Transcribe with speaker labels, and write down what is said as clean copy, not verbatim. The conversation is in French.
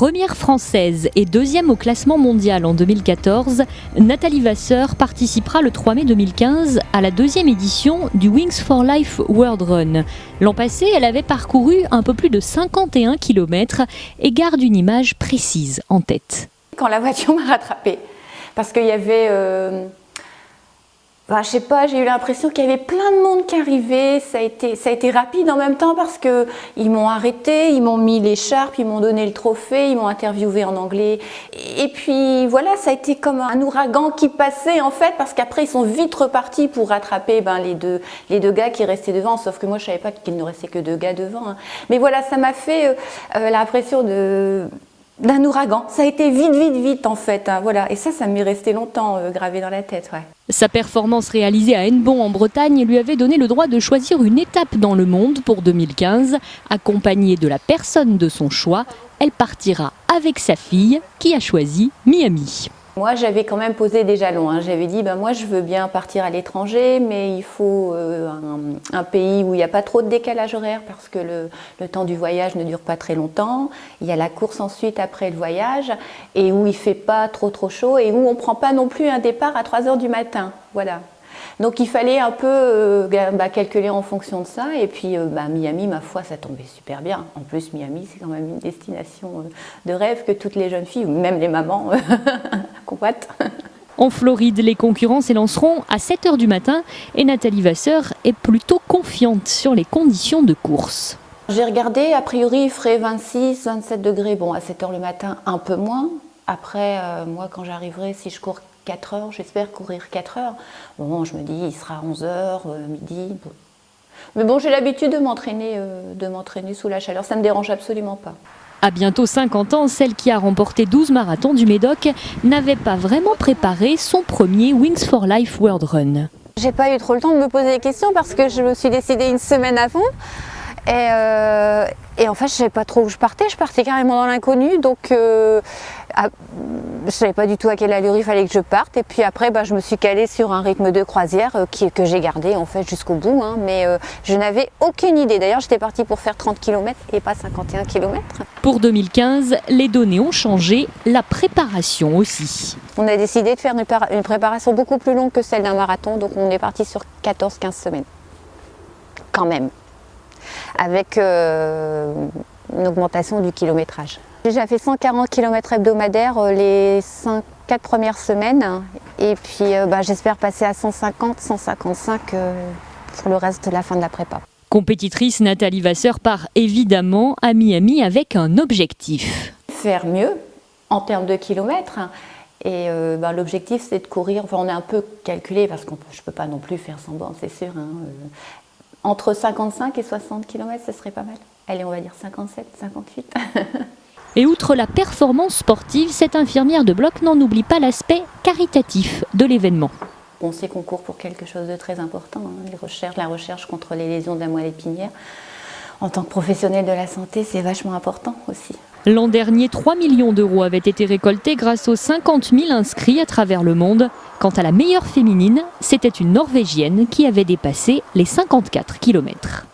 Speaker 1: Première française et deuxième au classement mondial en 2014, Nathalie Vasseur participera le 3 mai 2015 à la deuxième édition du Wings for Life World Run. L'an passé, elle avait parcouru un peu plus de 51 km et garde une image précise en tête.
Speaker 2: Quand la voiture m'a rattrapée, parce qu'il y avait... je sais pas, j'ai eu l'impression qu'il y avait plein de monde qui arrivait, ça a été rapide en même temps parce qu'ils m'ont arrêté, ils m'ont mis l'écharpe, ils m'ont donné le trophée, ils m'ont interviewé en anglais. Et puis voilà, ça a été comme un ouragan qui passait en fait, parce qu'après ils sont vite repartis pour rattraper les deux gars qui restaient devant, sauf que moi je savais pas qu'il ne restait que 2 gars devant. Hein. Mais voilà, ça m'a fait l'impression d'un ouragan. Ça a été vite en fait. Hein, voilà. Et ça m'est resté longtemps gravé dans la tête. Ouais.
Speaker 1: Sa performance réalisée à Hennebont en Bretagne lui avait donné le droit de choisir une étape dans le monde pour 2015. Accompagnée de la personne de son choix, elle partira avec sa fille qui a choisi Miami.
Speaker 2: Moi, j'avais quand même posé des jalons. Hein. J'avais dit, moi, je veux bien partir à l'étranger, mais il faut un pays où il n'y a pas trop de décalage horaire, parce que le temps du voyage ne dure pas très longtemps. Il y a la course ensuite après le voyage, et où il ne fait pas trop chaud, et où on ne prend pas non plus un départ à 3 h du matin. Voilà. Donc il fallait un peu calculer en fonction de ça, et puis Miami, ma foi, ça tombait super bien. En plus, Miami, c'est quand même une destination de rêve que toutes les jeunes filles, ou même les mamans, convoitent.
Speaker 1: En Floride, les concurrents s'élanceront à 7 h du matin et Nathalie Vasseur est plutôt confiante sur les conditions de course.
Speaker 2: J'ai regardé, a priori, il ferait 26-27 degrés. Bon, à 7 h le matin, un peu moins. Après, moi, quand j'arriverai, si je cours 4 heures, j'espère courir 4 heures. Bon, je me dis, il sera 11 h, midi. Mais bon, j'ai l'habitude de m'entraîner sous la chaleur. Ça ne me dérange absolument pas.
Speaker 1: À bientôt 50 ans, celle qui a remporté 12 marathons du Médoc n'avait pas vraiment préparé son premier Wings for Life World Run.
Speaker 2: J'ai pas eu trop le temps de me poser des questions parce que je me suis décidée une semaine avant. Et en fait, je ne savais pas trop où je partais carrément dans l'inconnu, donc je ne savais pas du tout à quelle allure il fallait que je parte. Et puis après, je me suis calée sur un rythme de croisière que j'ai gardé en fait jusqu'au bout, hein, mais je n'avais aucune idée. D'ailleurs, j'étais partie pour faire 30 km et pas 51 km.
Speaker 1: Pour 2015, les données ont changé, la préparation aussi.
Speaker 2: On a décidé de faire une préparation beaucoup plus longue que celle d'un marathon, donc on est parti sur 14-15 semaines, quand même. Avec une augmentation du kilométrage. J'ai déjà fait 140 km hebdomadaires les 4 premières semaines et puis j'espère passer à 150, 155 pour le reste de la fin de la prépa.
Speaker 1: Compétitrice, Nathalie Vasseur part évidemment à Miami avec un objectif.
Speaker 2: Faire mieux en termes de kilomètres. Et l'objectif c'est de courir, on a un peu calculé parce que je ne peux pas non plus faire sans borne, c'est sûr. Hein, entre 55 et 60 km, ce serait pas mal. Allez, on va dire 57, 58.
Speaker 1: Et outre la performance sportive, cette infirmière de bloc n'en oublie pas l'aspect caritatif de l'événement.
Speaker 2: On sait qu'on court pour quelque chose de très important, hein, la recherche contre les lésions de la moelle épinière. En tant que professionnel de la santé, c'est vachement important aussi.
Speaker 1: L'an dernier, 3 millions d'euros avaient été récoltés grâce aux 50 000 inscrits à travers le monde. Quant à la meilleure féminine, c'était une Norvégienne qui avait dépassé les 54 km.